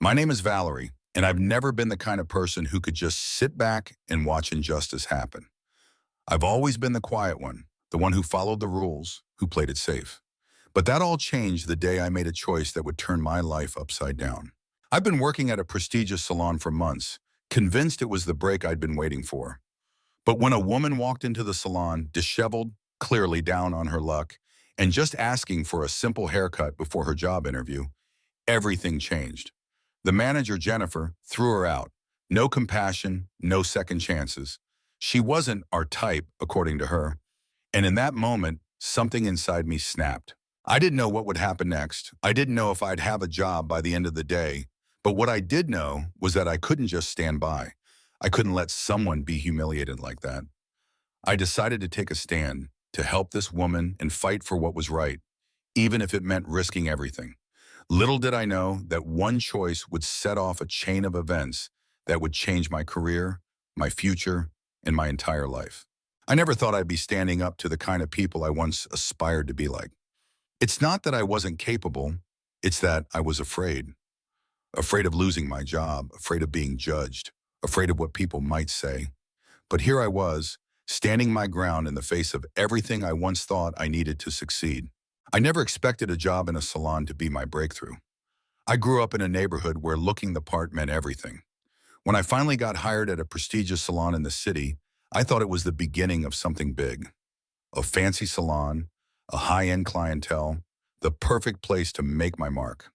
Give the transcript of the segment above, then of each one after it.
My name is Valerie, and I've never been the kind of person who could just sit back and watch injustice happen. I've always been the quiet one, the one who followed the rules, who played it safe. But that all changed the day I made a choice that would turn my life upside down. I've been working at a prestigious salon for months, convinced it was the break I'd been waiting for. But when a woman walked into the salon, disheveled, clearly down on her luck, and just asking for a simple haircut before her job interview, everything changed. The manager, Jennifer, threw her out. No compassion, no second chances. She wasn't our type, according to her. And in that moment, something inside me snapped. I didn't know what would happen next. I didn't know if I'd have a job by the end of the day. But what I did know was that I couldn't just stand by. I couldn't let someone be humiliated like that. I decided to take a stand, to help this woman and fight for what was right, even if it meant risking everything. Little did I know that one choice would set off a chain of events that would change my career, my future, and my entire life. I never thought I'd be standing up to the kind of people I once aspired to be like. It's not that I wasn't capable, it's that I was afraid. Afraid of losing my job, afraid of being judged, afraid of what people might say. But here I was, standing my ground in the face of everything I once thought I needed to succeed. I never expected a job in a salon to be my breakthrough. I grew up in a neighborhood where looking the part meant everything. When I finally got hired at a prestigious salon in the city, I thought it was the beginning of something big. A fancy salon, a high-end clientele, the perfect place to make my mark.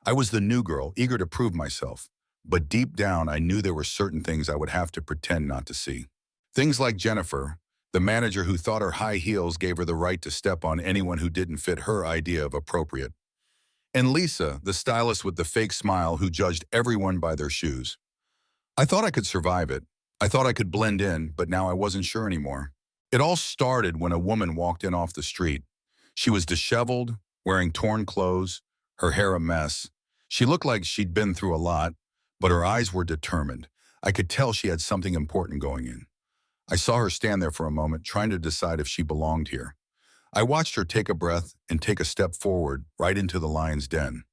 I was the new girl, eager to prove myself, but deep down I knew there were certain things I would have to pretend not to see. Things like Jennifer, the manager who thought her high heels gave her the right to step on anyone who didn't fit her idea of appropriate. And Lisa, the stylist with the fake smile who judged everyone by their shoes. I thought I could survive it. I thought I could blend in, but now I wasn't sure anymore. It all started when a woman walked in off the street. She was disheveled, wearing torn clothes, her hair a mess. She looked like she'd been through a lot, but her eyes were determined. I could tell she had something important going in. I saw her stand there for a moment, trying to decide if she belonged here. I watched her take a breath and take a step forward, right into the lion's den.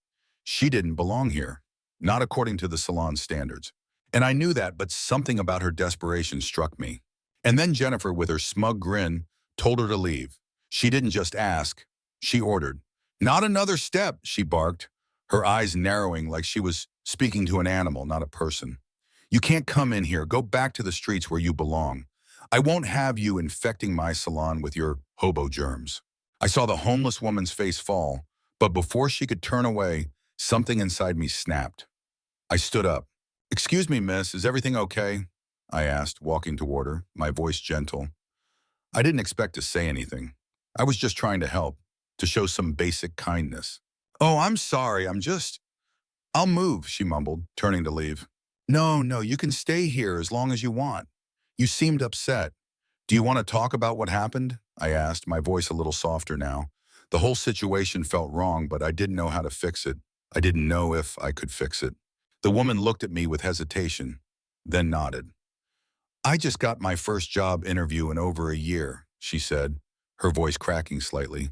She didn't belong here, not according to the salon's standards. And I knew that, but something about her desperation struck me. And then Jennifer, with her smug grin, told her to leave. She didn't just ask, she ordered. "Not another step," she barked, her eyes narrowing like she was speaking to an animal, not a person. "You can't come in here. Go back to the streets where you belong. I won't have you infecting my salon with your hobo germs." I saw the homeless woman's face fall, but before she could turn away, something inside me snapped. I stood up. "Excuse me, miss, is everything okay?" I asked, walking toward her, my voice gentle. I didn't expect to say anything. I was just trying to help, to show some basic kindness. "Oh, I'm sorry, I'll move," she mumbled, turning to leave. No, you can stay here as long as you want. You seemed upset. "Do you want to talk about what happened?" I asked, my voice a little softer now. The whole situation felt wrong, but I didn't know how to fix it. I didn't know if I could fix it. The woman looked at me with hesitation, then nodded. "I just got my first job interview in over a year," she said, her voice cracking slightly.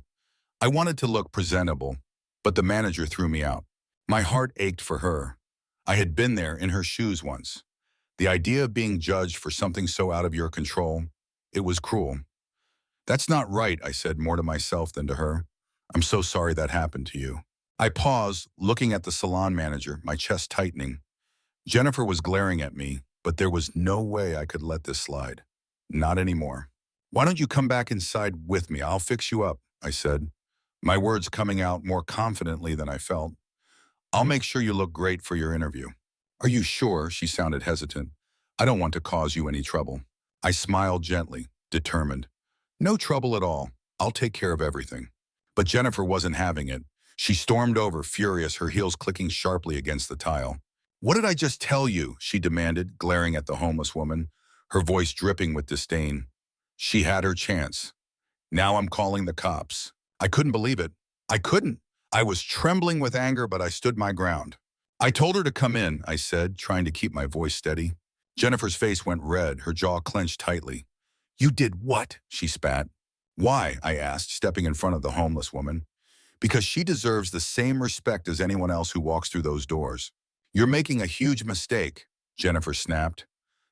I wanted to look presentable, but the manager threw me out. My heart ached for her. I had been there in her shoes once. The idea of being judged for something so out of your control, it was cruel. "That's not right," I said, more to myself than to her. "I'm so sorry that happened to you." I paused, looking at the salon manager, my chest tightening. Jennifer was glaring at me, but there was no way I could let this slide. Not anymore. "Why don't you come back inside with me? I'll fix you up," I said, my words coming out more confidently than I felt. "I'll make sure you look great for your interview." "Are you sure?" She sounded hesitant. "I don't want to cause you any trouble." I smiled gently, determined. "No trouble at all. I'll take care of everything." But Jennifer wasn't having it. She stormed over, furious, her heels clicking sharply against the tile. "What did I just tell you?" she demanded, glaring at the homeless woman, her voice dripping with disdain. She had her chance. "Now I'm calling the cops." I couldn't believe it. I couldn't. I was trembling with anger, but I stood my ground. "I told her to come in," I said, trying to keep my voice steady. Jennifer's face went red, her jaw clenched tightly. "You did what?" she spat. "Why?" I asked, stepping in front of the homeless woman. "Because she deserves the same respect as anyone else who walks through those doors. You're making a huge mistake, Jennifer snapped.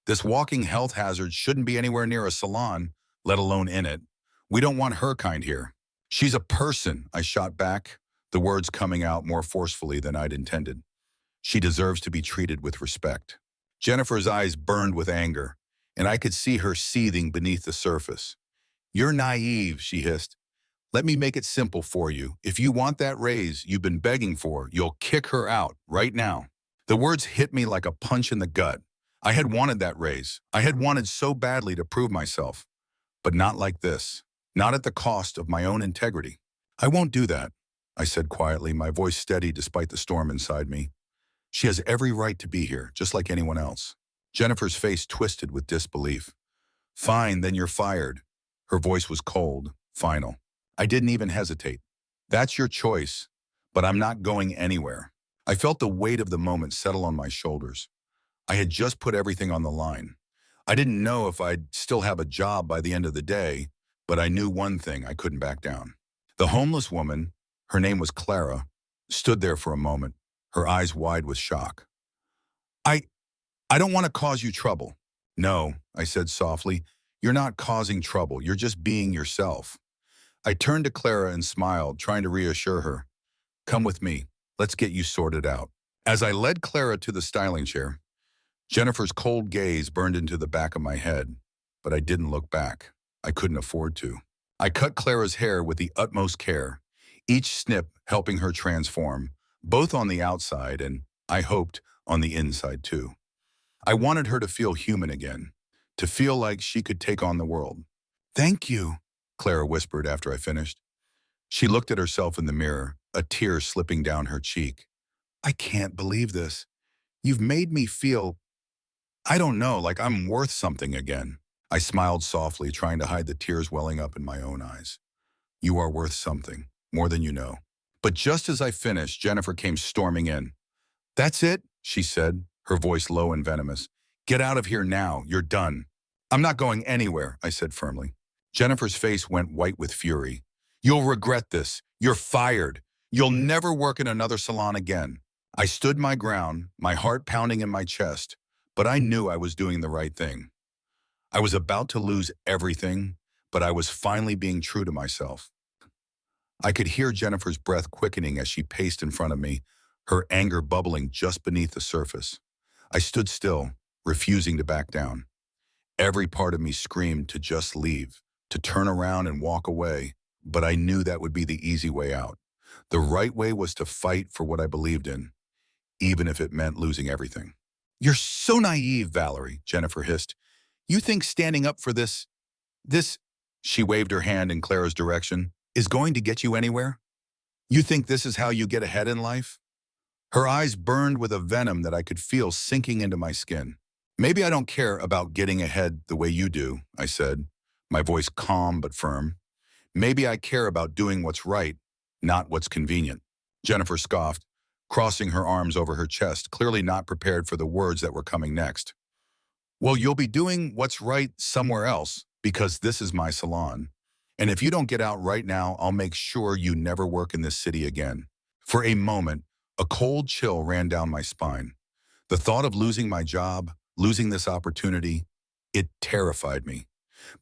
This walking health hazard shouldn't be anywhere near a salon, let alone in it. We don't want her kind here. She's a person, I shot back, the words coming out more forcefully than I'd intended. She deserves to be treated with respect. Jennifer's eyes burned with anger, and I could see her seething beneath the surface. You're naive, she hissed. Let me make it simple for you. If you want that raise you've been begging for, you'll kick her out right now. The words hit me like a punch in the gut. I had wanted that raise. I had wanted so badly to prove myself. But not like this. Not at the cost of my own integrity. I won't do that, I said quietly, my voice steady despite the storm inside me. She has every right to be here, just like anyone else. Jennifer's face twisted with disbelief. Fine, then you're fired. Her voice was cold, final. I didn't even hesitate. That's your choice, but I'm not going anywhere. I felt the weight of the moment settle on my shoulders. I had just put everything on the line. I didn't know if I'd still have a job by the end of the day, but I knew one thing: I couldn't back down. The homeless woman, her name was Clara, stood there for a moment, her eyes wide with shock. I don't want to cause you trouble. No, I said softly. You're not causing trouble. You're just being yourself. I turned to Clara and smiled, trying to reassure her. Come with me. Let's get you sorted out. As I led Clara to the styling chair, Jennifer's cold gaze burned into the back of my head, but I didn't look back. I couldn't afford to. I cut Clara's hair with the utmost care, each snip helping her transform, both on the outside and, I hoped, on the inside too. I wanted her to feel human again, to feel like she could take on the world. Thank you, Clara whispered after I finished. She looked at herself in the mirror, a tear slipping down her cheek. I can't believe this. You've made me feel, I don't know, like I'm worth something again. I smiled softly, trying to hide the tears welling up in my own eyes. You are worth something, more than you know. But just as I finished, Jennifer came storming in. That's it, she said, her voice low and venomous. Get out of here now, you're done. I'm not going anywhere, I said firmly. Jennifer's face went white with fury. You'll regret this. You're fired. You'll never work in another salon again. I stood my ground, my heart pounding in my chest, but I knew I was doing the right thing. I was about to lose everything, but I was finally being true to myself. I could hear Jennifer's breath quickening as she paced in front of me, her anger bubbling just beneath the surface. I stood still, refusing to back down. Every part of me screamed to just leave, to turn around and walk away, but I knew that would be the easy way out. The right way was to fight for what I believed in, even if it meant losing everything. You're so naive, Valerie, Jennifer hissed. You think standing up for this, she waved her hand in Clara's direction, is going to get you anywhere? You think this is how you get ahead in life? Her eyes burned with a venom that I could feel sinking into my skin. Maybe I don't care about getting ahead the way you do, I said, my voice calm but firm. Maybe I care about doing what's right, not what's convenient. Jennifer scoffed, crossing her arms over her chest, clearly not prepared for the words that were coming next. Well, you'll be doing what's right somewhere else, because this is my salon. And if you don't get out right now, I'll make sure you never work in this city again. For a moment, a cold chill ran down my spine. The thought of losing my job, losing this opportunity, it terrified me.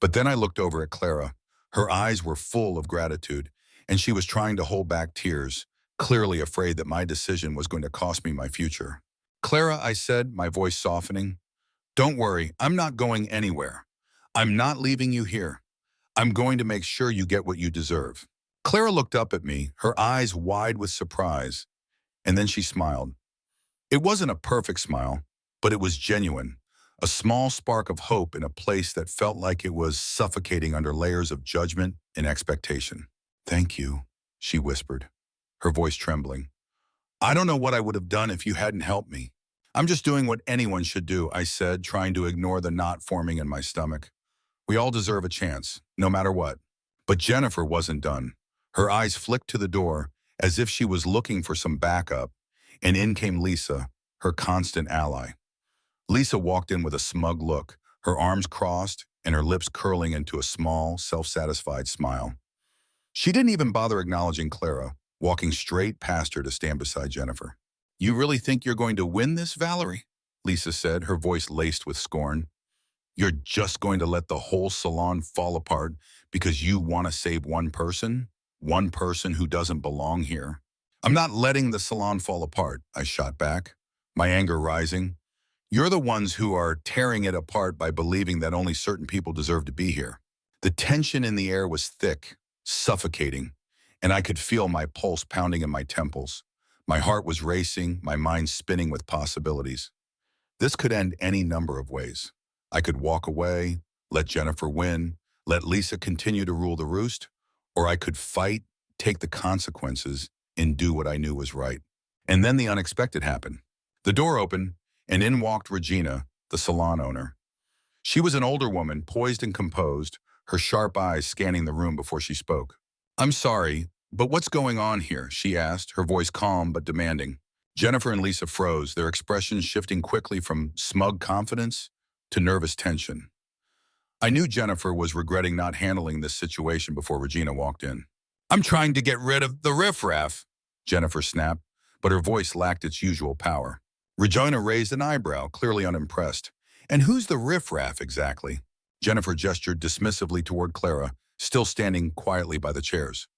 But then I looked over at Clara. Her eyes were full of gratitude, and she was trying to hold back tears, clearly afraid that my decision was going to cost me my future. Clara, I said, my voice softening, don't worry, I'm not going anywhere. I'm not leaving you here. I'm going to make sure you get what you deserve. Clara looked up at me, her eyes wide with surprise, and then she smiled. It wasn't a perfect smile, but it was genuine, a small spark of hope in a place that felt like it was suffocating under layers of judgment and expectation. Thank you, she whispered, her voice trembling. I don't know what I would have done if you hadn't helped me. I'm just doing what anyone should do, I said, trying to ignore the knot forming in my stomach. We all deserve a chance, no matter what. But Jennifer wasn't done. Her eyes flicked to the door as if she was looking for some backup, and in came Lisa, her constant ally. Lisa walked in with a smug look, her arms crossed and her lips curling into a small, self-satisfied smile. She didn't even bother acknowledging Clara, walking straight past her to stand beside Jennifer. You really think you're going to win this, Valerie? Lisa said, her voice laced with scorn. You're just going to let the whole salon fall apart because you want to save one person who doesn't belong here. I'm not letting the salon fall apart, I shot back, my anger rising. You're the ones who are tearing it apart by believing that only certain people deserve to be here. The tension in the air was thick, suffocating, and I could feel my pulse pounding in my temples. My heart was racing, my mind spinning with possibilities. This could end any number of ways. I could walk away, let Jennifer win, let Lisa continue to rule the roost, or I could fight, take the consequences, and do what I knew was right. And then the unexpected happened. The door opened, and in walked Regina, the salon owner. She was an older woman, poised and composed, her sharp eyes scanning the room before she spoke. I'm sorry, but what's going on here? She asked, her voice calm but demanding. Jennifer and Lisa froze, their expressions shifting quickly from smug confidence to nervous tension. I knew Jennifer was regretting not handling this situation before Regina walked in. I'm trying to get rid of the riffraff, Jennifer snapped, but her voice lacked its usual power. Regina raised an eyebrow, clearly unimpressed. And who's the riffraff exactly? Jennifer gestured dismissively toward Clara, still standing quietly by the chairs.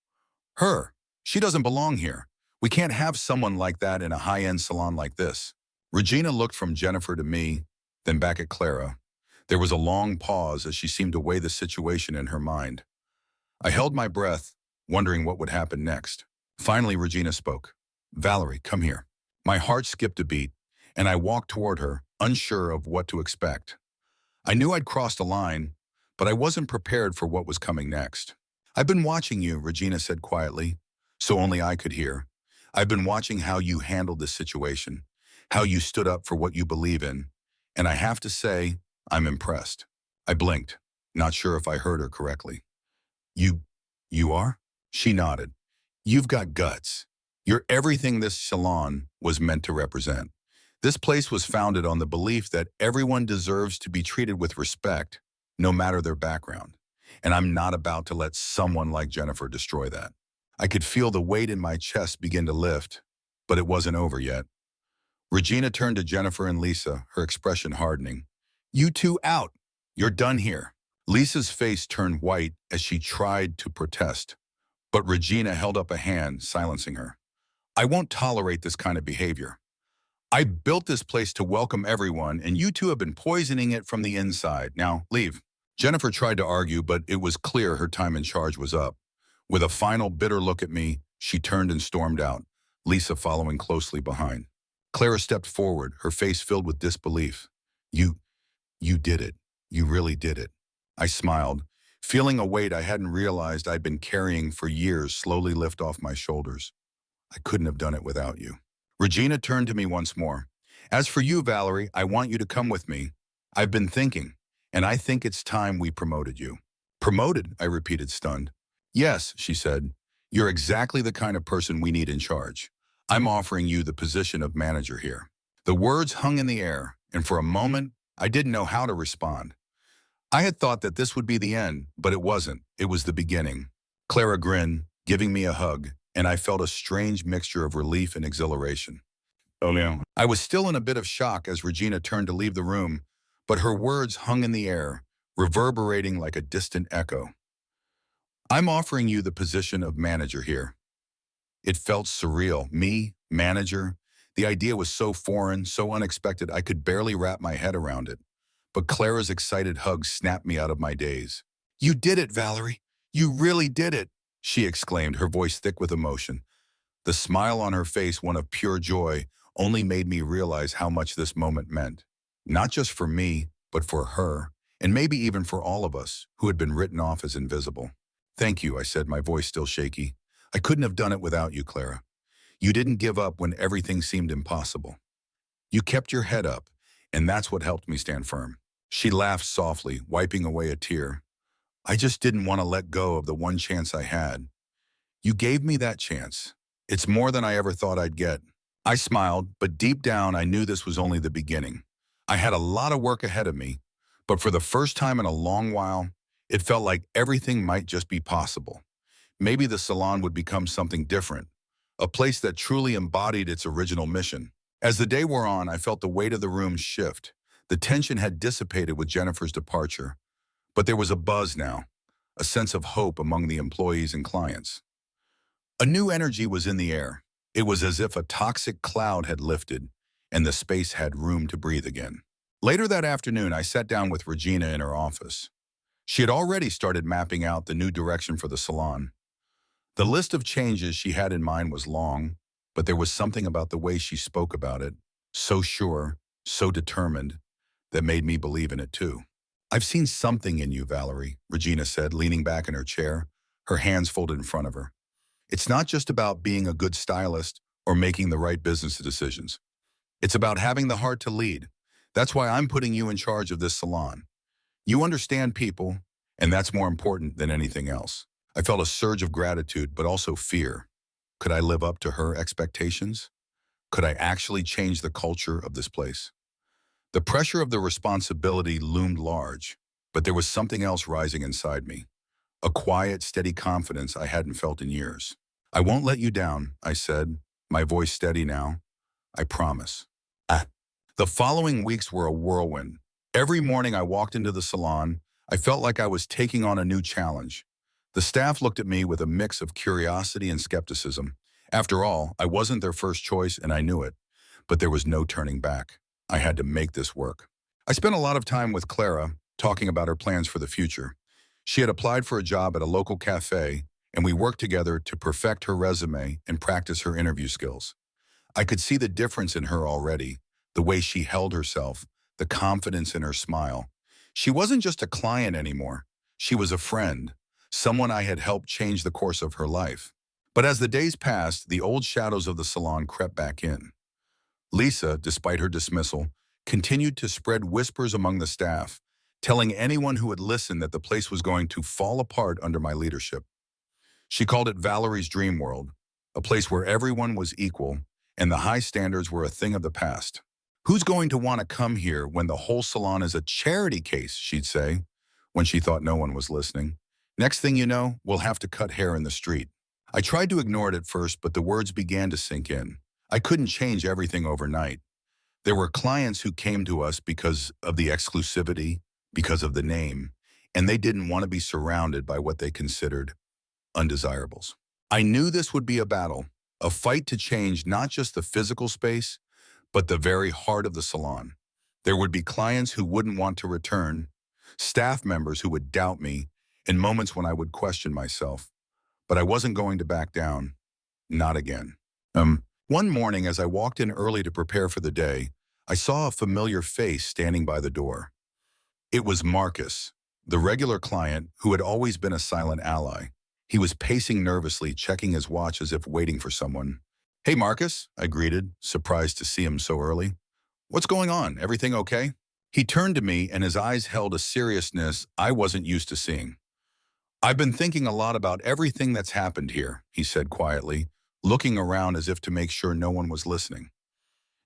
Her. She doesn't belong here. We can't have someone like that in a high-end salon like this. Regina looked from Jennifer to me, then back at Clara. There was a long pause as she seemed to weigh the situation in her mind. I held my breath, wondering what would happen next. Finally, Regina spoke. Valerie, come here. My heart skipped a beat, and I walked toward her, unsure of what to expect. I knew I'd crossed a line, but I wasn't prepared for what was coming next. I've been watching you, Regina said quietly, so only I could hear. I've been watching how you handled this situation, how you stood up for what you believe in, and I have to say, I'm impressed. I blinked, not sure if I heard her correctly. You are? She nodded. You've got guts. You're everything this salon was meant to represent. This place was founded on the belief that everyone deserves to be treated with respect, no matter their background. And I'm not about to let someone like Jennifer destroy that. I could feel the weight in my chest begin to lift, but it wasn't over yet. Regina turned to Jennifer and Lisa, her expression hardening. You two out. You're done here. Lisa's face turned white as she tried to protest, but Regina held up a hand, silencing her. I won't tolerate this kind of behavior. I built this place to welcome everyone, and you two have been poisoning it from the inside. Now, leave. Jennifer tried to argue, but it was clear her time in charge was up. With a final bitter look at me, she turned and stormed out, Lisa following closely behind. Clara stepped forward, her face filled with disbelief. You did it. You really did it. I smiled, feeling a weight I hadn't realized I'd been carrying for years slowly lift off my shoulders. I couldn't have done it without you. Regina turned to me once more. As for you, Valerie, I want you to come with me. I've been thinking, and I think it's time we promoted you. Promoted? I repeated, stunned. Yes, she said. You're exactly the kind of person we need in charge. I'm offering you the position of manager here. The words hung in the air, and for a moment, I didn't know how to respond. I had thought that this would be the end, but it wasn't. It was the beginning. Clara grinned, giving me a hug, and I felt a strange mixture of relief and exhilaration. Oh, no. I was still in a bit of shock as Regina turned to leave the room, but her words hung in the air, reverberating like a distant echo. I'm offering you the position of manager here. It felt surreal. Me, manager. The idea was so foreign, so unexpected, I could barely wrap my head around it. But Clara's excited hug snapped me out of my daze. You did it, Valerie. You really did it, she exclaimed, her voice thick with emotion. The smile on her face, one of pure joy, only made me realize how much this moment meant. Not just for me, but for her, and maybe even for all of us who had been written off as invisible. Thank you, I said, my voice still shaky. I couldn't have done it without you, Clara. You didn't give up when everything seemed impossible. You kept your head up, and that's what helped me stand firm. She laughed softly, wiping away a tear. I just didn't want to let go of the one chance I had. You gave me that chance. It's more than I ever thought I'd get. I smiled, but deep down I knew this was only the beginning. I had a lot of work ahead of me, but for the first time in a long while, it felt like everything might just be possible. Maybe the salon would become something different, a place that truly embodied its original mission. As the day wore on, I felt the weight of the room shift. The tension had dissipated with Jennifer's departure, but there was a buzz now, a sense of hope among the employees and clients. A new energy was in the air. It was as if a toxic cloud had lifted and the space had room to breathe again. Later that afternoon, I sat down with Regina in her office. She had already started mapping out the new direction for the salon. The list of changes she had in mind was long, but there was something about the way she spoke about it, so sure, so determined, that made me believe in it too. "I've seen something in you, Valerie," Regina said, leaning back in her chair, her hands folded in front of her. "It's not just about being a good stylist or making the right business decisions. It's about having the heart to lead. That's why I'm putting you in charge of this salon. You understand people, and that's more important than anything else." I felt a surge of gratitude, but also fear. Could I live up to her expectations? Could I actually change the culture of this place? The pressure of the responsibility loomed large, but there was something else rising inside me. A quiet, steady confidence I hadn't felt in years. "I won't let you down," I said, my voice steady now. "I promise." The following weeks were a whirlwind. Every morning I walked into the salon, I felt like I was taking on a new challenge. The staff looked at me with a mix of curiosity and skepticism. After all, I wasn't their first choice and I knew it, but there was no turning back. I had to make this work. I spent a lot of time with Clara, talking about her plans for the future. She had applied for a job at a local cafe, and we worked together to perfect her resume and practice her interview skills. I could see the difference in her already, the way she held herself, the confidence in her smile. She wasn't just a client anymore. She was a friend, someone I had helped change the course of her life. But as the days passed, the old shadows of the salon crept back in. Lisa, despite her dismissal, continued to spread whispers among the staff, telling anyone who would listen that the place was going to fall apart under my leadership. She called it Valerie's dream world, a place where everyone was equal and the high standards were a thing of the past. "Who's going to want to come here when the whole salon is a charity case?" she'd say, when she thought no one was listening. "Next thing you know, we'll have to cut hair in the street." I tried to ignore it at first, but the words began to sink in. I couldn't change everything overnight. There were clients who came to us because of the exclusivity, because of the name, and they didn't want to be surrounded by what they considered undesirables. I knew this would be a battle, a fight to change not just the physical space, but the very heart of the salon. There would be clients who wouldn't want to return, staff members who would doubt me, and moments when I would question myself. But I wasn't going to back down. Not again. One morning, as I walked in early to prepare for the day, I saw a familiar face standing by the door. It was Marcus, the regular client who had always been a silent ally. He was pacing nervously, checking his watch as if waiting for someone. "Hey, Marcus," I greeted, surprised to see him so early. "What's going on? Everything okay?" He turned to me, and his eyes held a seriousness I wasn't used to seeing. "I've been thinking a lot about everything that's happened here," he said quietly, looking around as if to make sure no one was listening.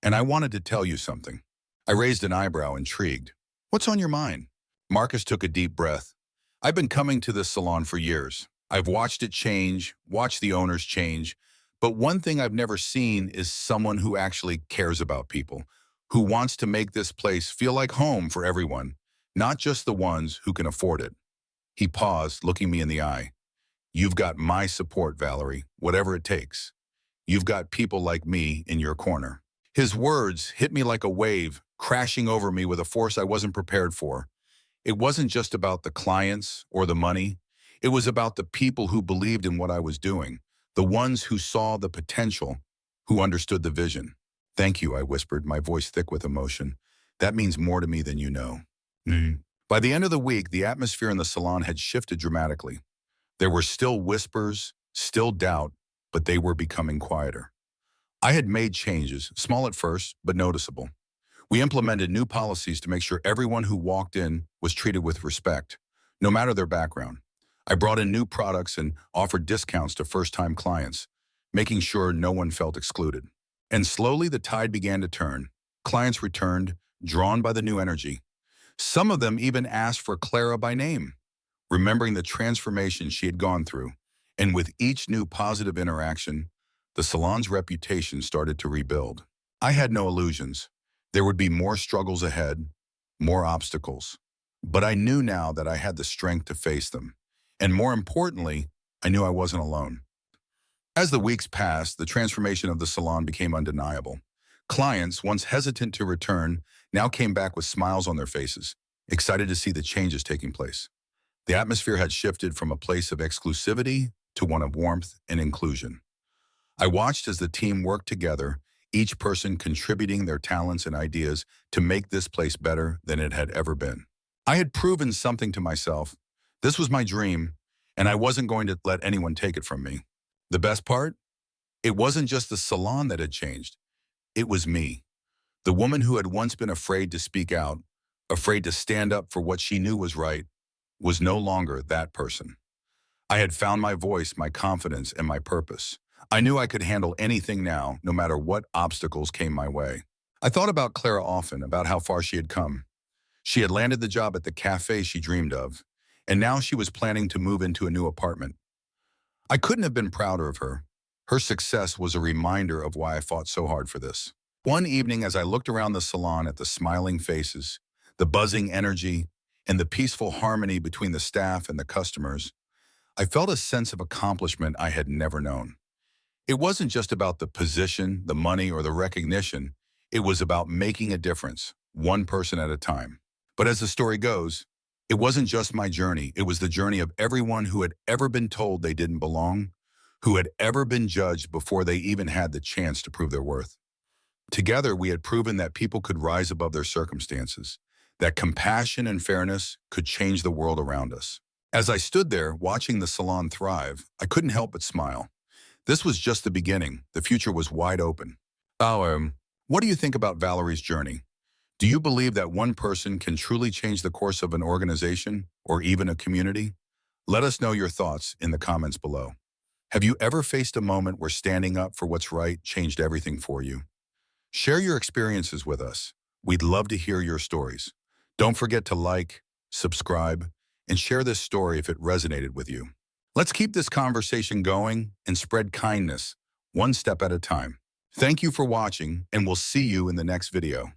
"And I wanted to tell you something." I raised an eyebrow, intrigued. "What's on your mind?" Marcus took a deep breath. "I've been coming to this salon for years. I've watched it change, watched the owners change, but one thing I've never seen is someone who actually cares about people, who wants to make this place feel like home for everyone, not just the ones who can afford it." He paused, looking me in the eye. "You've got my support, Valerie, whatever it takes. You've got people like me in your corner." His words hit me like a wave, crashing over me with a force I wasn't prepared for. It wasn't just about the clients or the money. It was about the people who believed in what I was doing, the ones who saw the potential, who understood the vision. "Thank you," I whispered, my voice thick with emotion. "That means more to me than you know." By the end of the week, the atmosphere in the salon had shifted dramatically. There were still whispers, still doubt, but they were becoming quieter. I had made changes, small at first, but noticeable. We implemented new policies to make sure everyone who walked in was treated with respect, no matter their background. I brought in new products and offered discounts to first-time clients, making sure no one felt excluded. And slowly the tide began to turn. Clients returned, drawn by the new energy. Some of them even asked for Clara by name, remembering the transformation she had gone through. And with each new positive interaction, the salon's reputation started to rebuild. I had no illusions. There would be more struggles ahead, more obstacles. But I knew now that I had the strength to face them. And more importantly, I knew I wasn't alone. As the weeks passed, the transformation of the salon became undeniable. Clients, once hesitant to return, now came back with smiles on their faces, excited to see the changes taking place. The atmosphere had shifted from a place of exclusivity to one of warmth and inclusion. I watched as the team worked together, each person contributing their talents and ideas to make this place better than it had ever been. I had proven something to myself. This was my dream, and I wasn't going to let anyone take it from me. The best part? It wasn't just the salon that had changed. It was me. The woman who had once been afraid to speak out, afraid to stand up for what she knew was right, was no longer that person. I had found my voice, my confidence, and my purpose. I knew I could handle anything now, no matter what obstacles came my way. I thought about Clara often, about how far she had come. She had landed the job at the cafe she dreamed of, and now she was planning to move into a new apartment. I couldn't have been prouder of her. Her success was a reminder of why I fought so hard for this. One evening, as I looked around the salon at the smiling faces, the buzzing energy, and the peaceful harmony between the staff and the customers, I felt a sense of accomplishment I had never known. It wasn't just about the position, the money, or the recognition. It was about making a difference, one person at a time. But as the story goes, it wasn't just my journey. It was the journey of everyone who had ever been told they didn't belong, who had ever been judged before they even had the chance to prove their worth. Together, we had proven that people could rise above their circumstances, that compassion and fairness could change the world around us. As I stood there, watching the salon thrive, I couldn't help but smile. This was just the beginning. The future was wide open. What do you think about Valerie's journey? Do you believe that one person can truly change the course of an organization or even a community? Let us know your thoughts in the comments below. Have you ever faced a moment where standing up for what's right changed everything for you? Share your experiences with us. We'd love to hear your stories. Don't forget to like, subscribe, and share this story if it resonated with you. Let's keep this conversation going and spread kindness, one step at a time. Thank you for watching, and we'll see you in the next video.